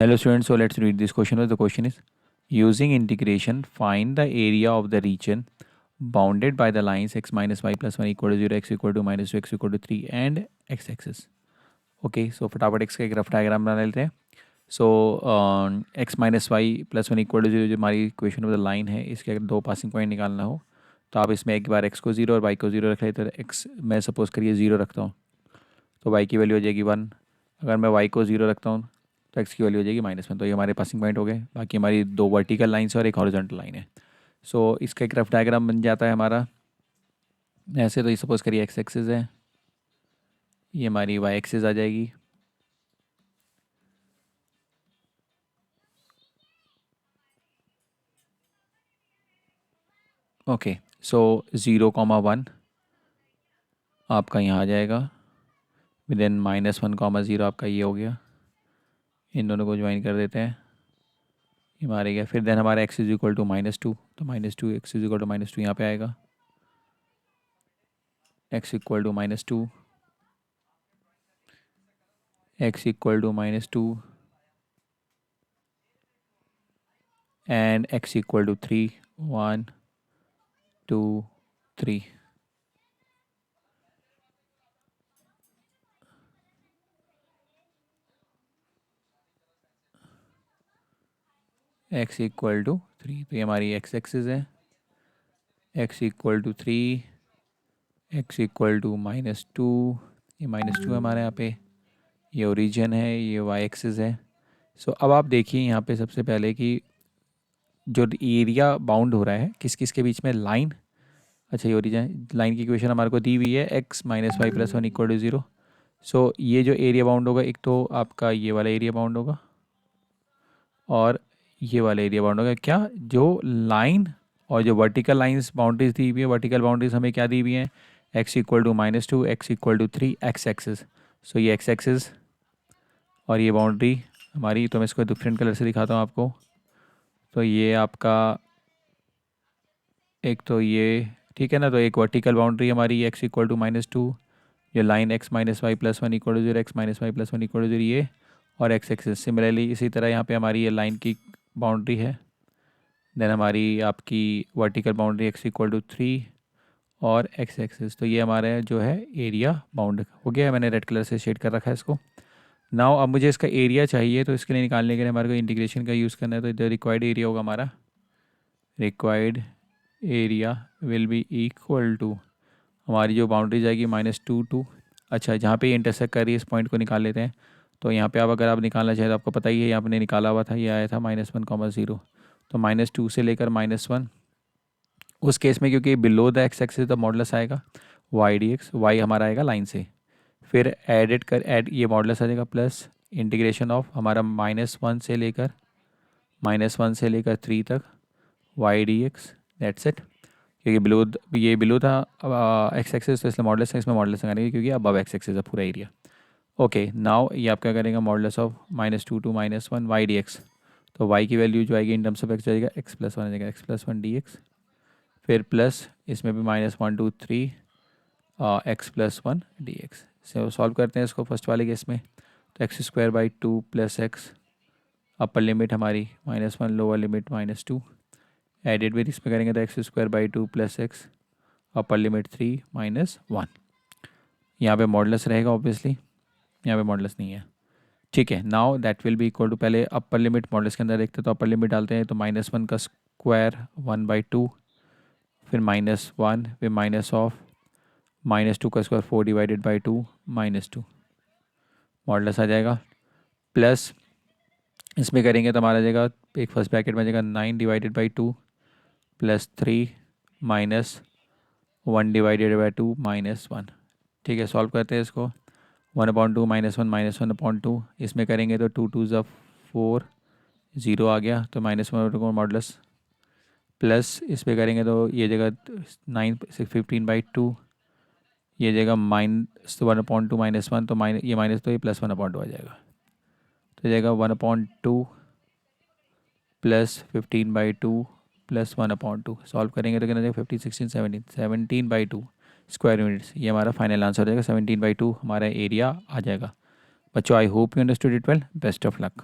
Hello students, so let's read this question. The question is, using integration, find the area of the region bounded by the lines x minus y plus 1 equal to 0, x equal to minus 2, x equal to 3 and x axis. Okay so फटाफट x का एक rough diagram बना लेते हैं. So x minus y plus one equal to zero जो हमारी equation of the line है, इसके अगर दो पासिंग पॉइंट निकालना हो तो आप इसमें एक बार x को 0 और y को 0 रख लेते हैं. x मैं सपोज करिए 0 रखता हूँ तो y की वैल्यू हो जाएगी 1. अगर मैं y को 0 रखता हूँ तो x की वैल्यू हो जाएगी -1. तो ये हमारे पासिंग पॉइंट हो गए. बाकी हमारी दो वर्टिकल लाइन्स और एक हॉरिजॉन्टल लाइन है. सो इसका एक रफ डायग्राम बन जाता है हमारा ऐसे. तो ये सपोज करिए x एक्सिस है, ये हमारी y एक्सिस आ जाएगी. ओके सो 0,1 आपका यहाँ आ जाएगा. देन -1,0 आपका ये हो गया. इन दोनों को ज्वाइन कर देते हैं, ये मारे गया. फिर देन हमारा x इज इक्वल टू -2, तो -2 x इज इक्वल टू -2 यहाँ पे आएगा. x equal to -2, x equal to -2 and x equal to 3. 1 2 3. x equal to 3, तो ये हमारी x एक्सिस है. x equal to 3, x equal to -2, ये -2 है हमारे यहाँ पे. ये ओरिजिन है, ये y एक्सिस है. सो अब आप देखिए यहाँ पे सबसे पहले कि जो एरिया बाउंड हो रहा है किस किस के बीच में, लाइन. अच्छा ये ओरिजिन लाइन की इक्वेशन हमारे को दी हुई है x minus y plus 1 equal to 0. So ये जो एरिया बाउंड होगा, एक तो आपका ये वाला एरिया बाउंड होगा और ये वाला एरिया बाउंड होगा. क्या जो लाइन और जो वर्टिकल लाइंस बाउंड्रीज दी हुई है, वर्टिकल बाउंड्रीज हमें क्या दी हुई हैं, x equal to -2, x equal to 3, x axis. So ये x एक्सिस और ये बाउंड्री हमारी, तो मैं इसको डिफरेंट कलर से दिखाता हूँ आपको. तो ये आपका एक तो ये ठीक है ना. तो एक वर्टिकल बाउंड्री हमारी x इक्वल टू -2, ये line x minus y plus 1 equal to 0, x minus y plus 1 equal to 0 ये, और x एक्सिस. सिमिलरली इसी तरह यहाँ पे हमारी ये लाइन की बाउंड्री है. देन हमारी आपकी vertical boundary x equal to 3 और x एक्सिस. तो ये हमारा जो है एरिया बाउंड हो गया है. मैंने रेड कलर से शेड कर रखा है इसको. नाउ अब मुझे इसका एरिया चाहिए, तो इसके लिए निकालने के लिए हमारे को इंटीग्रेशन का यूज़ करना है. तो इधर रिक्वायर्ड एरिया होगा हमारा, required area will be equal to हमारी जो बाउंड्री जाएगी -2 टू. अच्छा जहाँ पे ये इंटरसेक्ट कर रही है इस पॉइंट को निकाल लेते हैं. तो यहाँ पे आप अगर आप निकालना चाहें तो आपको पता ही है, यहाँ पे निकाला हुआ था, ये आया था -1,0. तो -2 से लेकर -1, उस केस में क्योंकि below the x axis the modulus आएगा y dx. y हमारा आएगा लाइन से. फिर ऐड ये मॉडुलस आ जाएगा प्लस इंटीग्रेशन ऑफ हमारा -1 से लेकर 3 तक y dx. That's it. क्योंकि ये बिलो था x एक्सिस, तो इसलिए मॉडुलस है, इसमें मॉडुलस लगाने क्योंकि अबव x एक्सिस है पूरा एरिया. ओके नाउ ये आप क्या करेंगे, modulus of -2 to -1 y dx. तो y की वैल्यू जो आएगी इन टर्म्स ऑफ x जाएगा x+1 आ जाएगा, x+1 dx. फिर प्लस इसमें भी -1 2 3 x+1 dx से सॉल्व करते हैं इसको फर्स्ट वाले केस में. तो x²/2 plus x, upper limit हमारी -1, लोअर लिमिट -2. एडिड विद इसमें करेंगे तो x²/2 plus x, upper limit 3 -1. यहाँ पे मॉडुलस रहेगा ऑब्वियसली, यहाँ पे मॉडुलस नहीं है. ठीक है. Now that will be equal to, पहले अपर लिमिट मॉडुलस के अंदर देखते हैं. तो अपर लिमिट डालते हैं तो -1 का स्क्वायर 1/2, फिर -1, फिर माइनस ऑफ -2 का स्क्वायर 4 डिवाइडेड बाई 2 -2. मॉडुलस आ जाएगा. प्लस इसमें करेंगे तो हमारा आ जाएगा, एक फर्स्ट ब्रैकेट में आ जाएगा 9 divided by 2 plus 3 -1 divided by 2 -1. ठीक है. सॉल्व करते हैं इसको. 1/2 -1 इसमें करेंगे तो 2 2 ज़ा 4, 0 आ गया. तो -1 मॉडुलस. प्लस इस पर करेंगे तो ये जगह 9 15/2, ये जगह -1/2 -1, तो ये माइनस तो ये +1/2 आ जाएगा. तो जाएगा 1/2 प्लस 15/2 प्लस 1/2. सॉल्व करेंगे तो कितना जाएगा 15 16 17 17/2 स्क्वायर यूनिट्स. ये हमारा फाइनल आंसर हो जाएगा. 17/2 हमारा एरिया आ जाएगा. बच्चों I hope you understood it well. Best of luck.